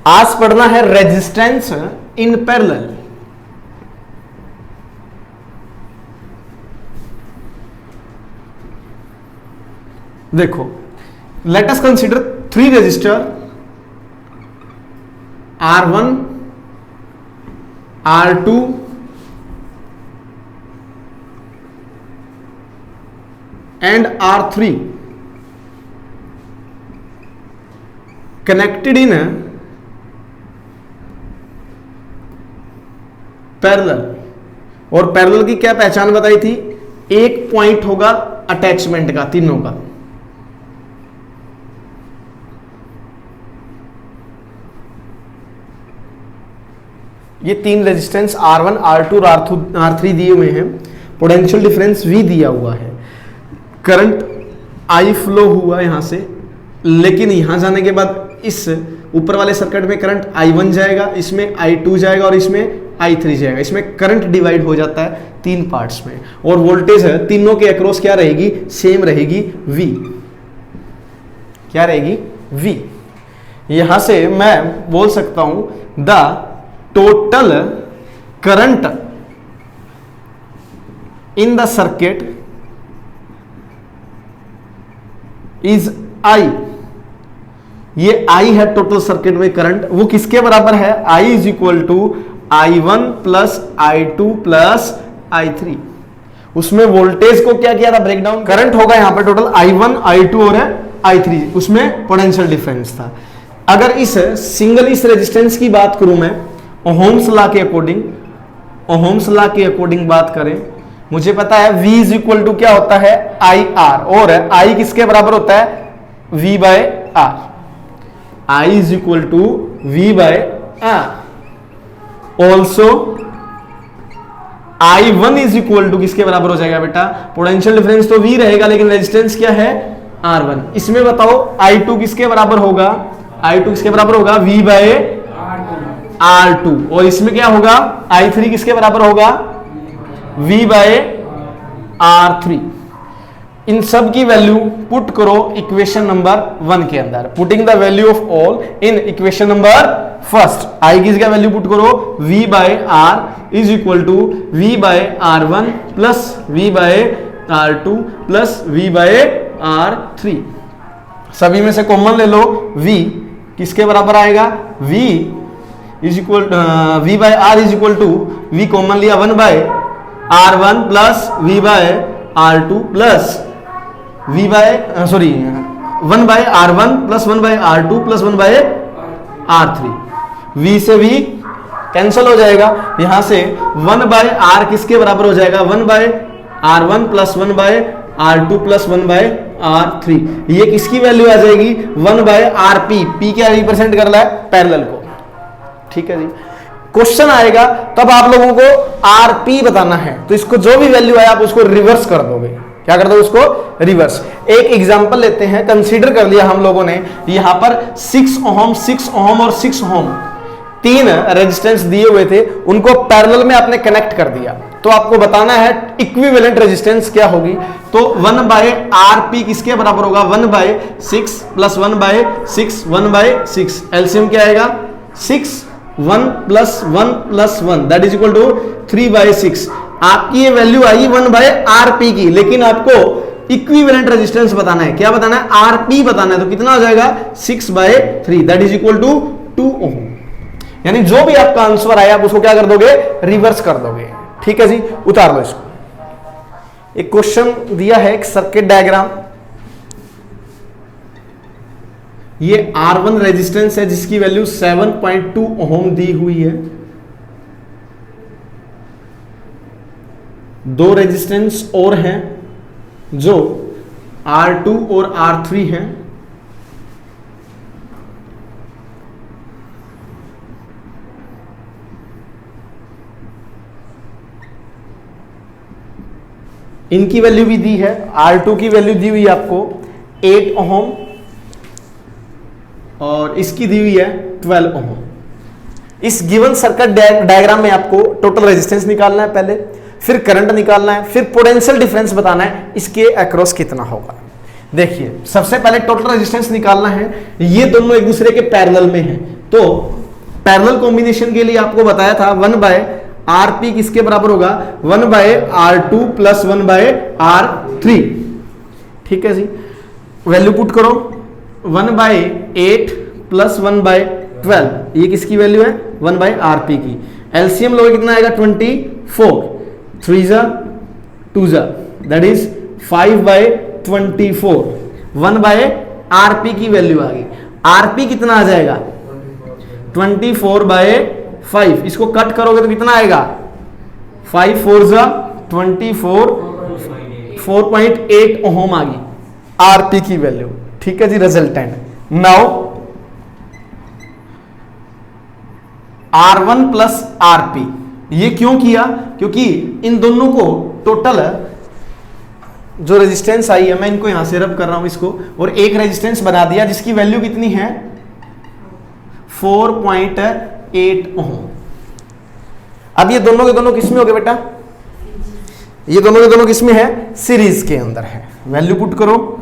आज पढ़ना है रेजिस्टेंस इन पैरेलल। देखो, let us consider 3 resistor R1, R2 and R3 connected in parallel. और पैरेलल की क्या पहचान बताई थी? एक पॉइंट होगा अटैचमेंट का तीनों का। ये 3 रेजिस्टेंस R1, R2 और R3 दिए हुए हैं। पोटेंशियल डिफरेंस V दिया हुआ है। करंट I फ्लो हुआ यहां से, लेकिन यहां जाने के बाद इस ऊपर वाले सर्किट में करंट I1 जाएगा, इसमें I2 जाएगा और इसमें I3 जाएगा। इसमें करंट डिवाइड हो जाता है 3 पार्ट्स में, और वोल्टेज है तीनों के अक्रॉस क्या रहेगी? सेम रहेगी, V। क्या रहेगी? V। यहां से मैं बोल सकता हूं the total current in the circuit is I। ये I है टोटल सर्किट में करंट, वो किसके बराबर है? I is equal to I1 plus I2 plus I3। उसमें वोल्टेज को क्या किया था? ब्रेकडाउन। करंट होगा यहां पर टोटल I1, I2 और I3, उसमें पोटेंशियल डिफरेंस था। अगर इस सिंगल इस रेजिस्टेंस की बात करूं मैं, ओहम्स लॉ के अकॉर्डिंग, ओहम्स लॉ के अकॉर्डिंग बात करें, मुझे पता है V इज इक्वल टू क्या होता है? IR। और I किसके बराबर होता है? V by R। I is equal to V by R। Also I1 is equal to किसके बराबर हो जाएगा बेटा? पोटेंशियल डिफरेंस तो V रहेगा, लेकिन रेजिस्टेंस क्या है? R1। इसमें बताओ I2 किसके बराबर होगा? I2 किसके बराबर होगा? V by R2। और इसमें क्या होगा? I3 किसके बराबर होगा? V by R3। इन सब की वैल्यू पुट करो इक्वेशन नंबर 1 के अंदर। Putting the value of all in equation number first. आई की इसका वैल्यू पुट करो, V by R is equal to V by R1 plus V by R2 plus V by R3। सभी में से कॉमन ले लो, V किसके बराबर आएगा? V is equal V by R is equal to V common लिया 1 by R1 plus V by R2 plus V by 1 by R1 plus 1 by R2 plus 1 by R3। V से V cancel हो जाएगा, यहां से 1 bye R किसके बराबर हो जाएगा? 1 by R1 plus 1 by R2 plus 1 by R3। ये किसकी वैल्यू आ जाएगी? 1 बाय RP। P क्या रिप्रेजेंट कर रहा है? पैरेलल को। ठीक है जी। क्वेश्चन आएगा तब आप लोगों को RP बताना है, तो इसको जो भी वैल्यू आए आप उसको रिवर्स कर दोगे। क्या कर दो? उसको रिवर्स। एक एग्जांपल लेते हैं। कंसीडर कर लिया हम लोगों ने यहां पर 6 ओम, 6 ओम और 6 ओम 3 रेजिस्टेंस दिए हुए थे, उनको पैरेलल में आपने कनेक्ट कर दिया। तो आपको बताना है इक्विवेलेंट रेजिस्टेंस क्या होगी। तो 1 बाय RP किसके बराबर होगा? 1 by 6 plus 1 by 6, 1 by 6। LCM क्या आएगा? 6 1 plus 1 plus 1 that is equal to 3 by 6। आपकी ये वैल्यू आई 1 बाय RP की, लेकिन आपको इक्विवेलेंट रेजिस्टेंस बताना है। क्या बताना है? RP बताना है। तो कितना हो जाएगा? 6 by 3 that is equal to 2 ohm. यानी जो भी आपका आंसर आया आप उसको क्या कर दोगे? रिवर्स कर दोगे। ठीक है जी, उतार लो इसको। एक क्वेश्चन दिया है, एक सर्किट डायग्राम। ये R1 रेजिस्टेंस है जिसकी वैल्यू 7.2 ओम दी हुई है। 2 रेजिस्टेंस और हैं जो R2 और R3 हैं। इनकी वैल्यू भी दी है। R2 की वैल्यू दी हुई है आपको 8 ओम और इसकी दी हुई है 12 ओम। इस गिवन सर्किट डायग्राम में आपको टोटल रेजिस्टेंस निकालना है पहले, फिर करंट निकालना है, फिर पोटेंशियल डिफरेंस बताना है इसके अक्रॉस कितना होगा। देखिए, सबसे पहले टोटल रेजिस्टेंस निकालना है। ये दोनों एक दूसरे के पैरेलल में हैं, तो पैरेलल कॉम्बिनेशन के लिए आपको बताया था 1/RP किसके बराबर होगा, 1/R2 प्लस 1/R3। ठीक है जी, वैल्यू पुट करो, 1/8 प्लस 1/12, ये किसकी वैल्यू है, 1/RP की। एलसीएम लोगे कितना आएगा, 24, 3 जा 2 जा, दैट इज 5/24, 1/RP की वैल्यू आ गई। RP कितना आ जाएगा, 24/5, इसको कट करोगे तो कितना आएगा, 5 4 जा 24, 4.8 ओम आ गई RP की वैल्यू। ठीक है जी, resultant. Now R1 plus RP, ये क्यों किया, क्योंकि इन दोनों को टोटल जो रेजिस्टेंस आई है, मैं इनको यहां से रब कर रहा हूं इसको, और एक रेजिस्टेंस बना दिया जिसकी वैल्यू कितनी है, 4.8 ओम। अब ये दोनों के दोनों किसमें हो गए बेटा, ये दोनों के दोनों किसमें है, सीरीज के अंदर है। वैल्यू पुट करो,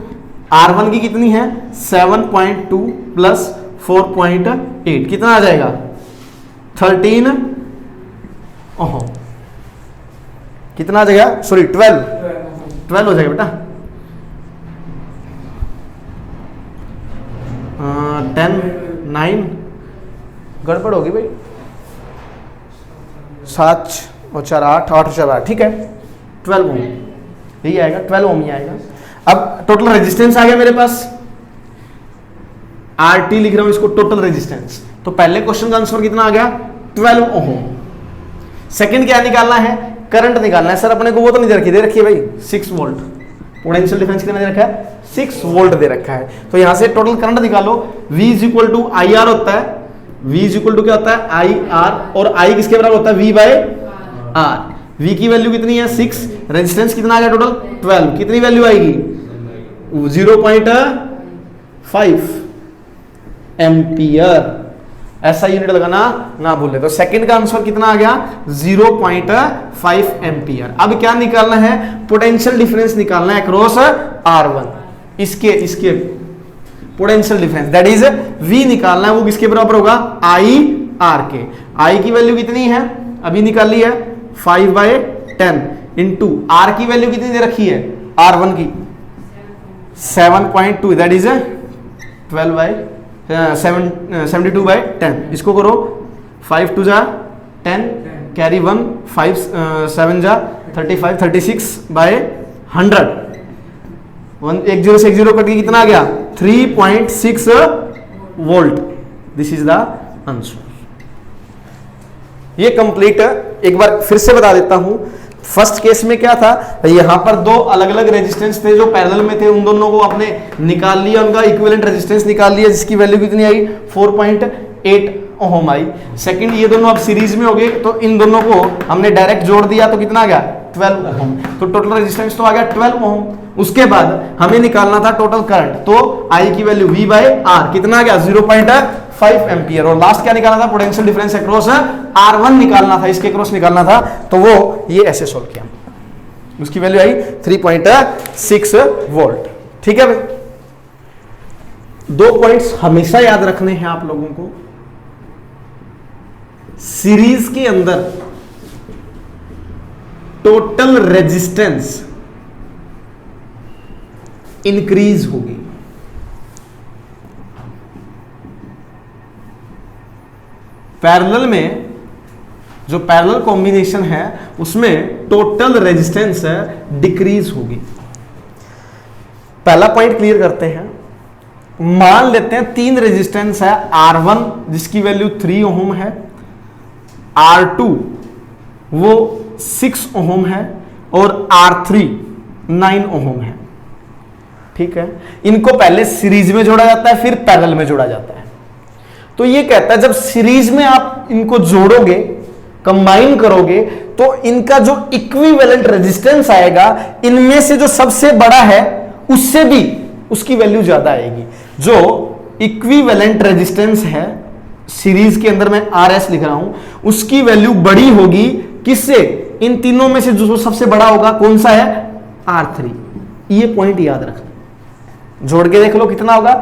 R1 की कितनी है, 7.2 प्लस 4.8 कितना आ जाएगा, 13 ओह, कितना आ जाएगा, सॉरी 12 हो जाएगा बेटा, 10 9 गड़बड़ होगी भाई, 7 और 4 8, 8 और 4 8, ठीक है 12 ओम, यही आएगा, 12 ओम ही आएगा। अब टोटल रेजिस्टेंस आ गया मेरे पास, RT लिख रहा हूं इसको, टोटल रेजिस्टेंस। तो पहले क्वेश्चन का आंसर कितना आ गया, 12 ओम। सेकंड क्या निकालना है, करंट निकालना है। सर अपने को वो तो नहीं दे रखी है भाई, 6 वोल्ट, पोटेंशियल डिफरेंस कितना दे रखा है, 6 वोल्ट दे रखा है। तो यहां से टोटल करंट निकालो, V is equal to IR होता है, V इज इक्वल टू क्या होता है, IR, और I किसके बराबर होता है, V/R। V की वैल्यू कितनी है, 6, रेजिस्टेंस कितना आ गया टोटल, 12, कितनी वैल्यू आएगी, 0.5 एम्पियर। ऐसा यूनिट लगाना ना भूले। तो सेकंड का आंसर कितना आ गया, 0.5 एम्पियर। अब क्या निकालना है, पोटेंशियल डिफरेंस निकालना है अक्रॉस R1, इसके potential difference, that is V निकालना है, वो किसके बराबर होगा, IR के। I की वैल्यू कितनी है, अभी निकाल ली है, 5/10 इंटू R की वैल्यू कितनी दे रखी है, R1 की 7.2, दैट इज 72/10। इसको करो, 5 2 जा 10, कैरी 1, 5 7 जा 35, 36/100, 1 0 से 1 0 कट के कितना आ गया, 3.6 volt. This is the answer. ये कंप्लीट, एक बार फिर से बता देता हूं। फर्स्ट केस में क्या था, यहां पर दो अलग अलग रेजिस्टेंस थे जो पैरेलल में थे, उन दोनों को आपने निकाल लिया, उनका इक्विवेलेंट रेजिस्टेंस निकाल लिया, जिसकी वैल्यू कितनी आई, 4.8 ओम आई। सेकंड, ये दोनों अब सीरीज में हो गए, तो इन दोनों को हमने डायरेक्ट जोड़ दिया, तो कितना आ गया, 12 ओम। तो टोटल रेजिस्टेंस तो आ गया 12 ओम। उसके बाद हमें निकालना था टोटल करंट, तो आई की वैल्यू V/R कितना आ गया, 0.5 एम्पियर। और लास्ट क्या निकालना था, पोटेंशियल डिफरेंस अक्रॉस R1 निकालना था, इसके अक्रॉस निकालना था, तो वो ये ऐसे सोल्व किया, उसकी वैल्यू आई 3.6 वोल्ट। ठीक है भाई, 2 पॉइंट्स हमेशा याद रखने हैं आप लोगों को। सीरीज के अंदर टोटल रेजिस्टेंस इंक्रीज होगी, पैरेलल में जो पैरेलल कॉम्बिनेशन है उसमें टोटल रेजिस्टेंस डिक्रीज होगी। पहला पॉइंट क्लियर करते हैं। मान लेते हैं 3 रेजिस्टेंस है, R1 जिसकी वैल्यू 3 ओम है, R2 वो 6 ओम है, और R3 9 ओम है। ठीक है, इनको पहले सीरीज में जोड़ा जाता है, फिर पैरेलल में जोड़ा जाता है। तो ये कहता है जब सीरीज में आप इनको जोड़ोगे, कंबाइन करोगे, तो इनका जो इक्विवेलेंट रेजिस्टेंस आएगा, इनमें से जो सबसे बड़ा है उससे भी उसकी वैल्यू ज्यादा आएगी। जो इक्विवेलेंट रेजिस्टेंस है सीरीज के अंदर, मैं RS लिख रहा हूं, उसकी वैल्यू बड़ी होगी किससे, इन तीनों में से जो सबसे बड़ा होगा कौन सा है, R3। ये पॉइंट याद रखना, जोड़ के देख लो कितना होगा,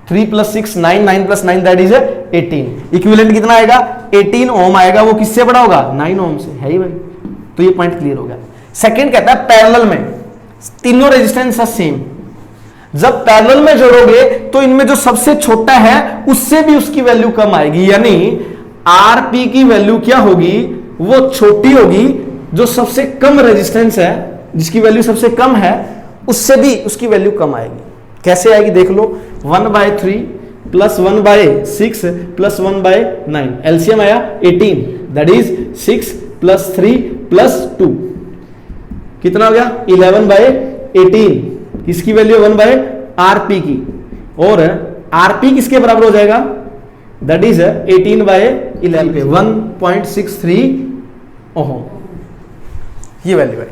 3 + 6 9, 9 + 9 दैट इज 18। इक्विवेलेंट कितना आएगा? 18 ओम आएगा। वो किससे बड़ा होगा? 9 ओम से, है ही भाई। तो ये पॉइंट क्लियर हो गया। सेकंड कहता है पैरेलल में तीनों रेजिस्टेंस है सेम, जब पैरेलल में जोड़ोगे तो इनमें जो सबसे छोटा है उससे भी उसकी वैल्यू कम आएगी, यानी आरपी की वैल्यू क्या होगी? वो छोटी होगी जो सबसे कम रेजिस्टेंस है, जिसकी वैल्यू सबसे कम है, उससे भी उसकी वैल्यू कम आएगी। कैसे आएगी देख लो, 1/3 + 1/6 + 1/9, एलसीएम आया 18, दैट इज 6 + 3 + 2, कितना हो गया? 11/18। किसकी वैल्यू? 1/RP की। और RP किसके बराबर हो जाएगा? दैट इज 18/11, 1.63 ओम। ये वैल्यू है।